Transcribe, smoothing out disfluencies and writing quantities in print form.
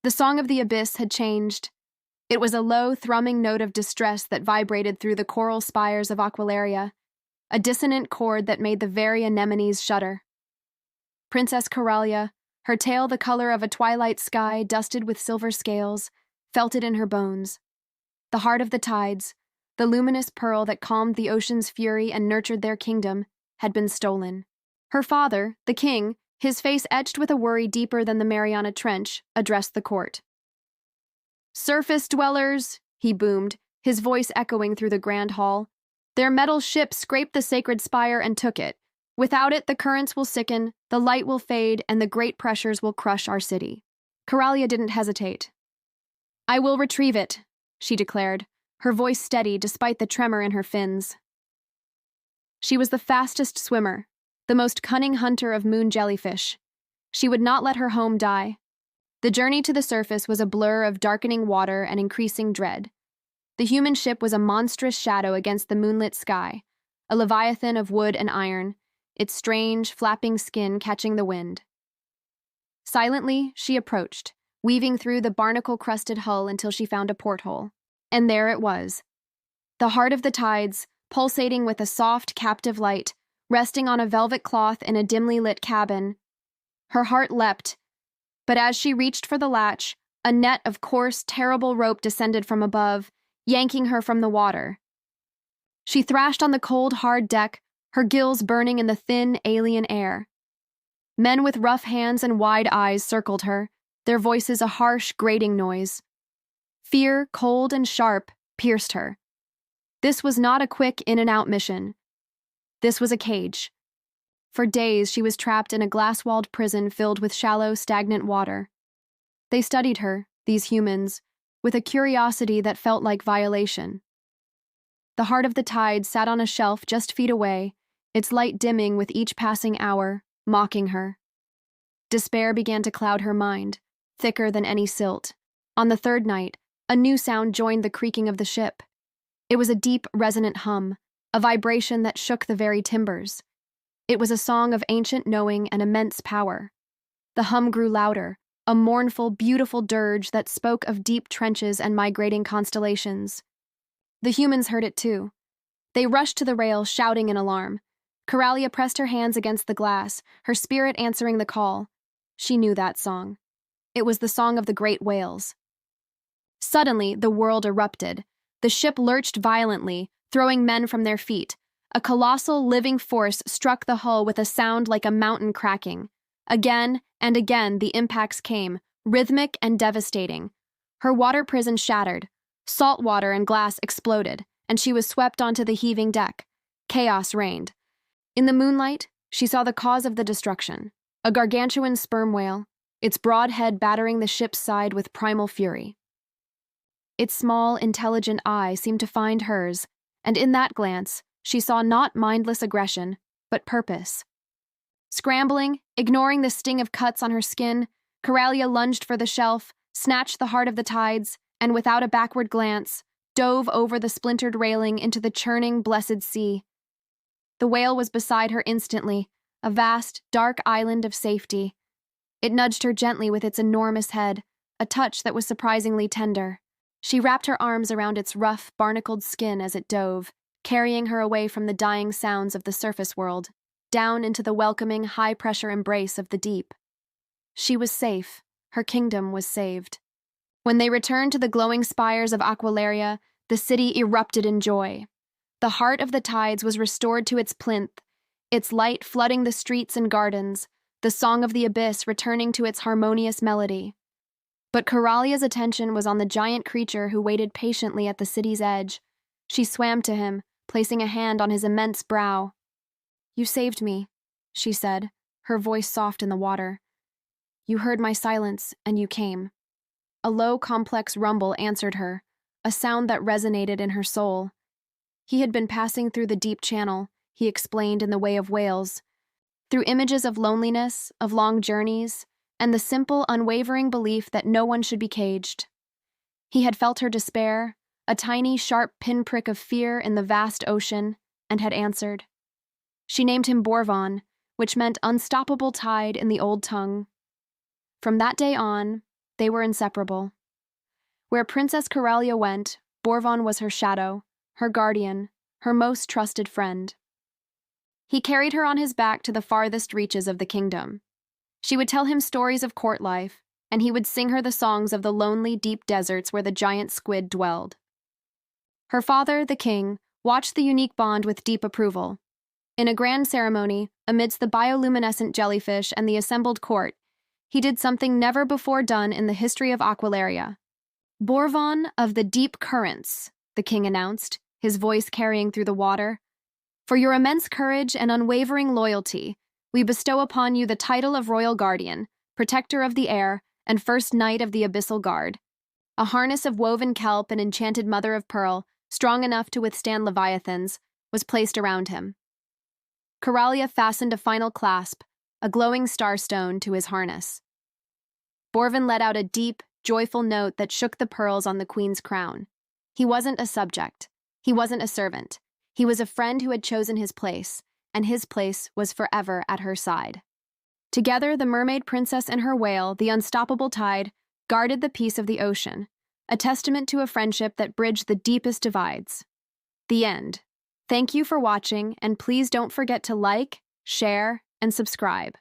The song of the abyss had changed. It was a low, thrumming note of distress that vibrated through the coral spires of Aqualaria, a dissonant chord that made the very anemones shudder. Princess Coralia, her tail the color of a twilight sky dusted with silver scales, felt it in her bones. The heart of the tides, the luminous pearl that calmed the ocean's fury and nurtured their kingdom, had been stolen. Her father, the king, his face etched with a worry deeper than the Mariana Trench, addressed the court. "Surface dwellers," he boomed, his voice echoing through the grand hall. "Their metal ship scraped the sacred spire and took it. Without it, the currents will sicken, the light will fade, and the great pressures will crush our city." Coralia didn't hesitate. "I will retrieve it," she declared, her voice steady despite the tremor in her fins. She was the fastest swimmer, the most cunning hunter of moon jellyfish. She would not let her home die. The journey to the surface was a blur of darkening water and increasing dread. The human ship was a monstrous shadow against the moonlit sky, a leviathan of wood and iron, its strange, flapping skin catching the wind. Silently, she approached, weaving through the barnacle-crusted hull until she found a porthole. And there it was. The heart of the tides, pulsating with a soft, captive light, resting on a velvet cloth in a dimly lit cabin. Her heart leapt, but as she reached for the latch, a net of coarse, terrible rope descended from above, yanking her from the water. She thrashed on the cold, hard deck, her gills burning in the thin, alien air. Men with rough hands and wide eyes circled her, their voices a harsh, grating noise. Fear, cold and sharp, pierced her. This was not a quick in-and-out mission. This was a cage. For days, she was trapped in a glass-walled prison filled with shallow, stagnant water. They studied her, these humans, with a curiosity that felt like violation. The heart of the tide sat on a shelf just feet away, its light dimming with each passing hour, mocking her. Despair began to cloud her mind, thicker than any silt. On the third night, a new sound joined the creaking of the ship. It was a deep, resonant hum, a vibration that shook the very timbers. It was a song of ancient knowing and immense power. The hum grew louder, a mournful, beautiful dirge that spoke of deep trenches and migrating constellations. The humans heard it too. They rushed to the rail, shouting in alarm. Coralia pressed her hands against the glass, her spirit answering the call. She knew that song. It was the song of the great whales. Suddenly, the world erupted. The ship lurched violently, throwing men from their feet. A colossal, living force struck the hull with a sound like a mountain cracking. Again and again the impacts came, rhythmic and devastating. Her water prison shattered. Salt water and glass exploded, and she was swept onto the heaving deck. Chaos reigned. In the moonlight, she saw the cause of the destruction, a gargantuan sperm whale, its broad head battering the ship's side with primal fury. Its small, intelligent eye seemed to find hers, and in that glance, she saw not mindless aggression, but purpose. Scrambling, ignoring the sting of cuts on her skin, Coralia lunged for the shelf, snatched the heart of the tides, and without a backward glance, dove over the splintered railing into the churning, blessed sea. The whale was beside her instantly, a vast, dark island of safety. It nudged her gently with its enormous head, a touch that was surprisingly tender. She wrapped her arms around its rough, barnacled skin as it dove, carrying her away from the dying sounds of the surface world, down into the welcoming, high-pressure embrace of the deep. She was safe. Her kingdom was saved. When they returned to the glowing spires of Aqualaria, the city erupted in joy. The heart of the tides was restored to its plinth, its light flooding the streets and gardens, the song of the abyss returning to its harmonious melody. But Coralia's attention was on the giant creature who waited patiently at the city's edge. She swam to him, placing a hand on his immense brow. "You saved me," she said, her voice soft in the water. "You heard my silence, and you came." A low, complex rumble answered her, a sound that resonated in her soul. He had been passing through the deep channel, he explained in the way of whales, through images of loneliness, of long journeys, and the simple, unwavering belief that no one should be caged. He had felt her despair, a tiny, sharp pinprick of fear in the vast ocean, and had answered. She named him Borvon, which meant unstoppable tide in the old tongue. From that day on, They were inseparable. Where Princess Coralia went, Borvon was her shadow, her guardian, her most trusted friend. He carried her on his back to the farthest reaches of the kingdom. She would tell him stories of court life, and he would sing her the songs of the lonely, deep deserts where the giant squid dwelled. Her father, the king, watched the unique bond with deep approval. In a grand ceremony, amidst the bioluminescent jellyfish and the assembled court, he did something never before done in the history of Aqualaria. "Borvon of the deep currents," the king announced, his voice carrying through the water. "For your immense courage and unwavering loyalty, we bestow upon you the title of Royal Guardian, Protector of the Air, and First Knight of the Abyssal Guard." A harness of woven kelp and enchanted mother of pearl, strong enough to withstand leviathans, was placed around him. Coralia fastened a final clasp, a glowing starstone, to his harness. Borvon let out a deep, joyful note that shook the pearls on the queen's crown. He wasn't a subject. He wasn't a servant. He was a friend who had chosen his place, and his place was forever at her side. Together, the mermaid princess and her whale, the unstoppable tide, guarded the peace of the ocean, a testament to a friendship that bridged the deepest divides. The end. Thank you for watching, and please don't forget to like, share, and subscribe.